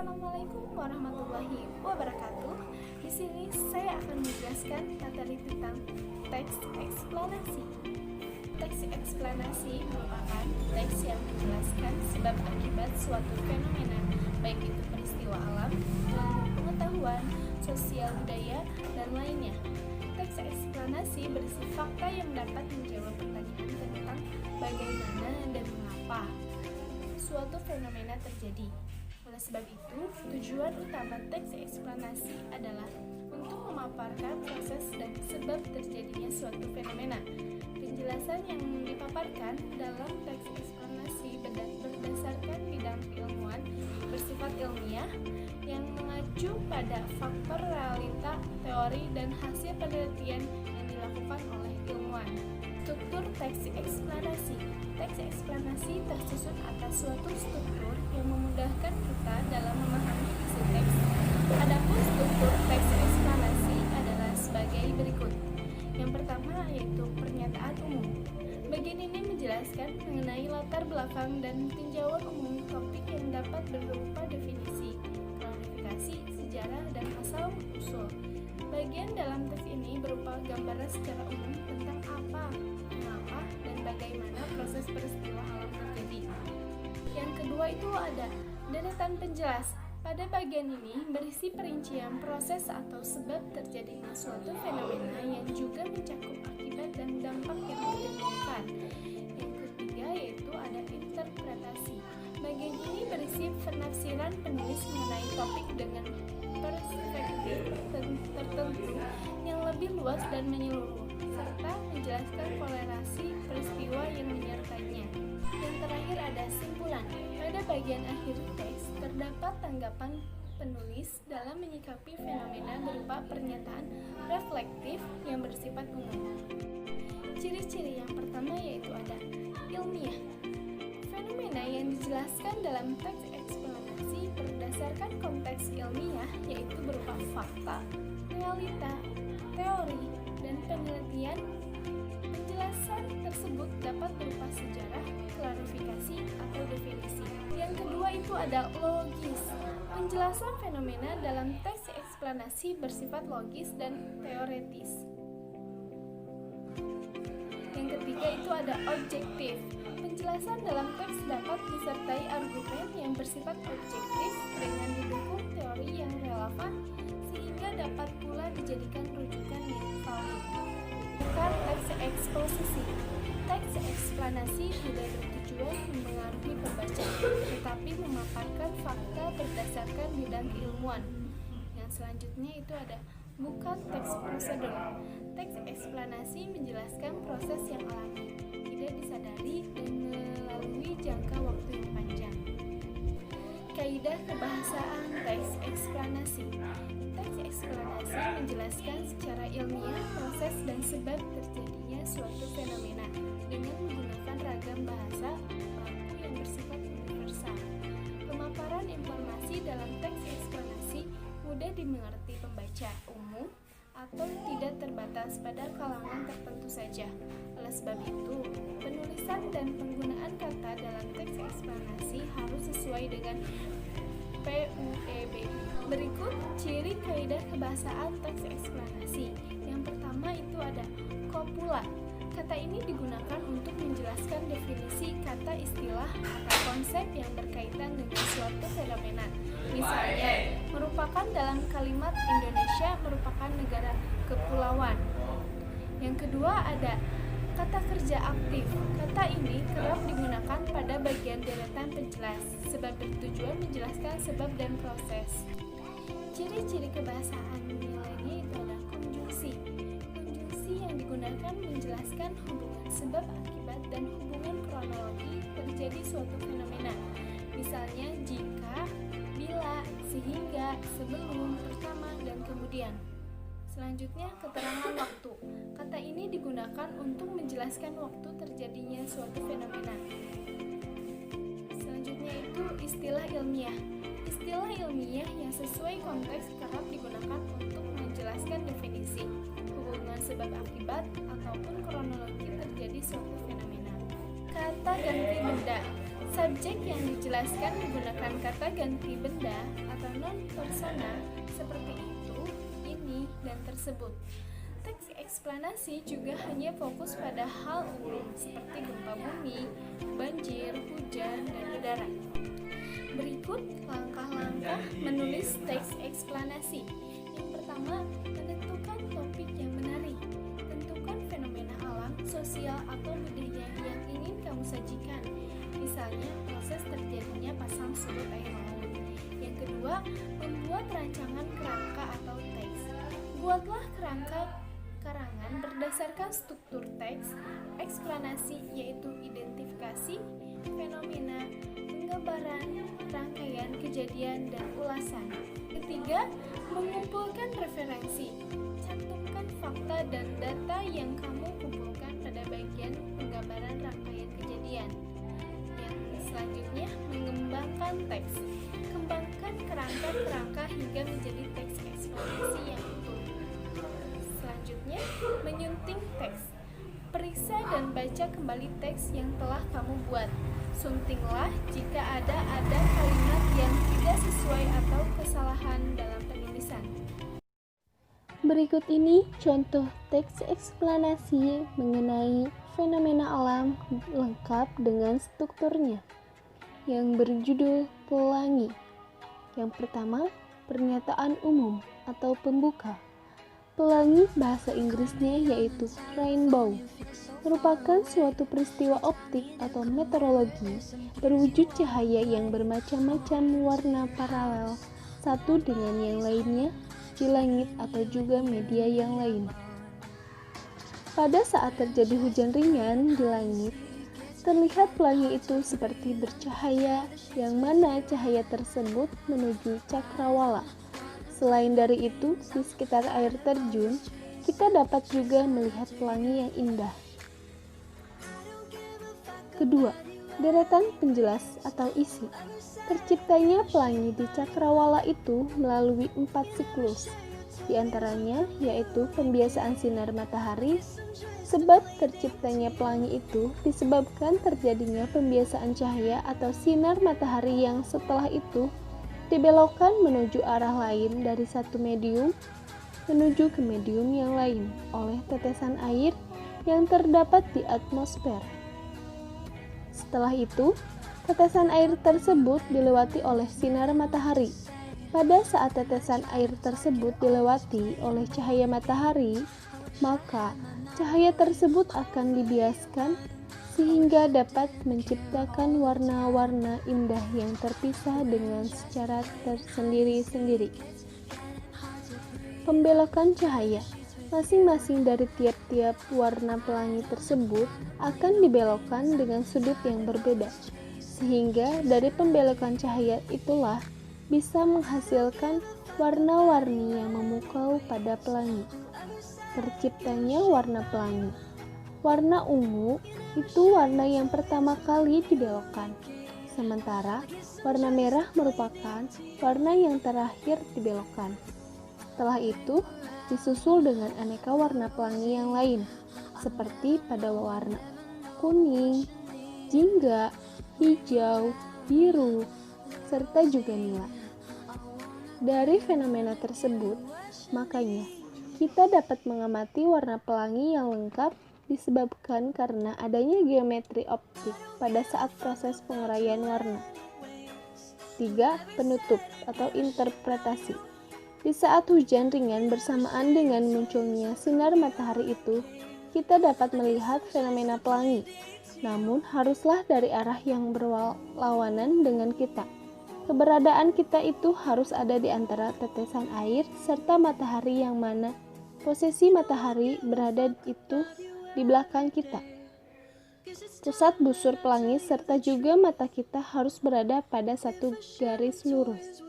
Assalamualaikum warahmatullahi wabarakatuh. Di sini saya akan menjelaskan materi tentang teks eksplanasi. Teks eksplanasi merupakan teks yang menjelaskan sebab akibat suatu fenomena, baik itu peristiwa alam, ilmu pengetahuan, sosial budaya, dan lainnya. Teks eksplanasi berisi fakta yang dapat menjawab pertanyaan tentang bagaimana dan mengapa suatu fenomena terjadi. Oleh sebab itu, tujuan utama teks eksplanasi adalah untuk memaparkan proses dan sebab terjadinya suatu fenomena. Penjelasan yang dipaparkan dalam teks eksplanasi berdasarkan bidang keilmuan bersifat ilmiah yang mengacu pada faktor realita, teori, dan hasil penelitian yang dilakukan oleh ilmuwan. Struktur teks eksplanasi. Teks eksplanasi tersusun atas suatu struktur yang memudahkan kita dalam memahami isi teks. Adapun struktur teks eksplanasi adalah sebagai berikut. Yang pertama yaitu pernyataan umum. Bagian ini menjelaskan mengenai latar belakang dan tinjauan umum topik yang dapat berupa definisi, klarifikasi, sejarah, dan asal-usul. Bagian dalam teks ini berupa gambaran secara umum tentang apa, mengapa, dan bagaimana proses peristiwa alam terjadi. Yang kedua itu ada deretan penjelas. Pada bagian ini berisi perincian proses atau sebab terjadinya suatu fenomena yang juga mencakup akibat dan dampak yang ditimbulkan. Yang ketiga yaitu ada interpretasi. Bagian ini berisi penafsiran penulis mengenai topik dengan perspektif tertentu yang lebih luas dan menyeluruh, serta menjelaskan korelasi peristiwa yang menyertainya. Yang terakhir ada simpulan. Pada bagian akhir teks terdapat tanggapan penulis dalam menyikapi fenomena berupa pernyataan reflektif yang bersifat umum. Ciri-ciri yang pertama yaitu ada ilmiah. Fenomena yang dijelaskan dalam teks eksplanasi berdasarkan konteks ilmiah yaitu berupa fakta, realita, teori, dan penelitian. Penjelasan tersebut dapat berupa sejarah, klarifikasi, atau definisi. Yang kedua itu ada logis. Penjelasan fenomena dalam teks eksplanasi bersifat logis dan teoretis. Yang ketiga itu ada objektif. Penjelasan dalam teks dapat disertai argumen yang bersifat objektif dengan didukung teori yang relevan sehingga dapat pula dijadikan rujukan yang valid. Bukan teks eksposisi. Teks eksplanasi tidak bertujuan mempengaruhi pembaca, tetapi memaparkan fakta berdasarkan bidang keilmuan. Yang selanjutnya itu ada bukan teks prosedur. Teks eksplanasi menjelaskan proses yang alami, tidak disadari dan melalui jangka waktu yang panjang. Kaidah kebahasaan teks eksplanasi. Teks eksplanasi menjelaskan secara ilmiah proses dan sebab terjadinya suatu fenomena dengan menggunakan ragam bahasa baku yang bersifat universal. Pemaparan informasi dalam teks eksplanasi mudah dimengerti pembaca umum atau tidak terbatas pada kalangan tertentu saja. Oleh sebab itu, penulisan dan penggunaan kata dalam teks eksplanasi harus sesuai dengan PUEB. Berikut ciri kaidah kebahasaan teks eksplanasi. Yang pertama itu ada kopula. Kata ini digunakan untuk menjelaskan definisi kata istilah atau konsep yang berkaitan dengan suatu fenomena. Misalnya, merupakan dalam kalimat Indonesia merupakan negara kepulauan. Yang kedua ada kata kerja aktif. Kata ini kerap digunakan pada bagian deretan penjelas sebab bertujuan menjelaskan sebab dan proses. Ciri-ciri kebahasaan lainnya itu ada konjungsi. Konjungsi yang digunakan menjelaskan hubungan sebab akibat dan hubungan kronologi terjadi suatu fenomena. Misalnya jika, bila, sehingga, sebelum, pertama, dan kemudian. Selanjutnya, keterangan waktu. Kata ini digunakan untuk menjelaskan waktu terjadinya suatu fenomena. Selanjutnya itu istilah ilmiah. Istilah ilmiah yang sesuai konteks kerap digunakan untuk menjelaskan definisi, hubungan sebab akibat, ataupun kronologi terjadi suatu fenomena. Kata ganti benda. Subjek yang dijelaskan menggunakan kata ganti benda atau non-persona seperti itu, ini, dan tersebut. Teks eksplanasi juga hanya fokus pada hal umum seperti gempa bumi, banjir, hujan, dan udara. Berikut langkah-langkah menulis teks eksplanasi. Yang pertama, menentukan topik yang menarik. Tentukan fenomena alam, sosial, atau budaya yang ingin kamu sajikan. Misalnya, proses terjadinya pasang surut air laut. Yang kedua, membuat rancangan kerangka atau teks. Buatlah kerangka karangan berdasarkan struktur teks eksplanasi, yaitu identifikasi, fenomena, penggambaran, rangkaian kejadian, dan ulasan. Ketiga, mengumpulkan referensi. Cantumkan fakta dan data yang kamu kumpulkan pada bagian penggambaran rangkaian kejadian. Yang selanjutnya, mengembangkan teks. Kembangkan kerangka-kerangka hingga menjadi teks eksplanasi yang utuh. Selanjutnya, menyunting teks. Periksa dan baca kembali teks yang telah kamu buat. Suntinglah jika ada kalimat yang tidak sesuai atau kesalahan dalam penulisan. Berikut ini contoh teks eksplanasi mengenai fenomena alam lengkap dengan strukturnya yang berjudul Pelangi. Yang pertama, pernyataan umum atau pembuka. Pelangi bahasa Inggrisnya yaitu rainbow, merupakan suatu peristiwa optik atau meteorologi berwujud cahaya yang bermacam-macam warna paralel satu dengan yang lainnya di langit atau juga media yang lain. Pada saat terjadi hujan ringan di langit, terlihat pelangi itu seperti bercahaya, yang mana cahaya tersebut menuju cakrawala. Selain dari itu, di sekitar air terjun, kita dapat juga melihat pelangi yang indah. Kedua, deretan penjelas atau isi. Terciptanya pelangi di cakrawala itu melalui 4 siklus, di antaranya yaitu pembiasaan sinar matahari. Sebab terciptanya pelangi itu disebabkan terjadinya pembiasaan cahaya atau sinar matahari yang setelah itu dibelokkan menuju arah lain dari satu medium menuju ke medium yang lain oleh tetesan air yang terdapat di atmosfer. Setelah itu, tetesan air tersebut dilewati oleh sinar matahari. Pada saat tetesan air tersebut dilewati oleh cahaya matahari, maka cahaya tersebut akan dibiaskan sehingga dapat menciptakan warna-warna indah yang terpisah dengan secara tersendiri-sendiri. Pembelokan cahaya. Masing-masing dari tiap-tiap warna pelangi tersebut akan dibelokkan dengan sudut yang berbeda, sehingga dari pembelokan cahaya itulah bisa menghasilkan warna-warni yang memukau pada pelangi. Terciptanya warna pelangi. Warna ungu itu warna yang pertama kali dibelokkan, sementara warna merah merupakan warna yang terakhir dibelokkan. Setelah itu, disusul dengan aneka warna pelangi yang lain, seperti pada warna kuning, jingga, hijau, biru, serta juga nila. Dari fenomena tersebut, makanya kita dapat mengamati warna pelangi yang lengkap disebabkan karena adanya geometri optik pada saat proses penguraian warna. 3. Penutup atau interpretasi. Di saat hujan ringan bersamaan dengan munculnya sinar matahari itu, kita dapat melihat fenomena pelangi, namun haruslah dari arah yang berlawanan dengan kita. Keberadaan kita itu harus ada di antara tetesan air serta matahari, yang mana posisi matahari berada itu di belakang kita. Pusat busur pelangi serta juga mata kita harus berada pada satu garis lurus.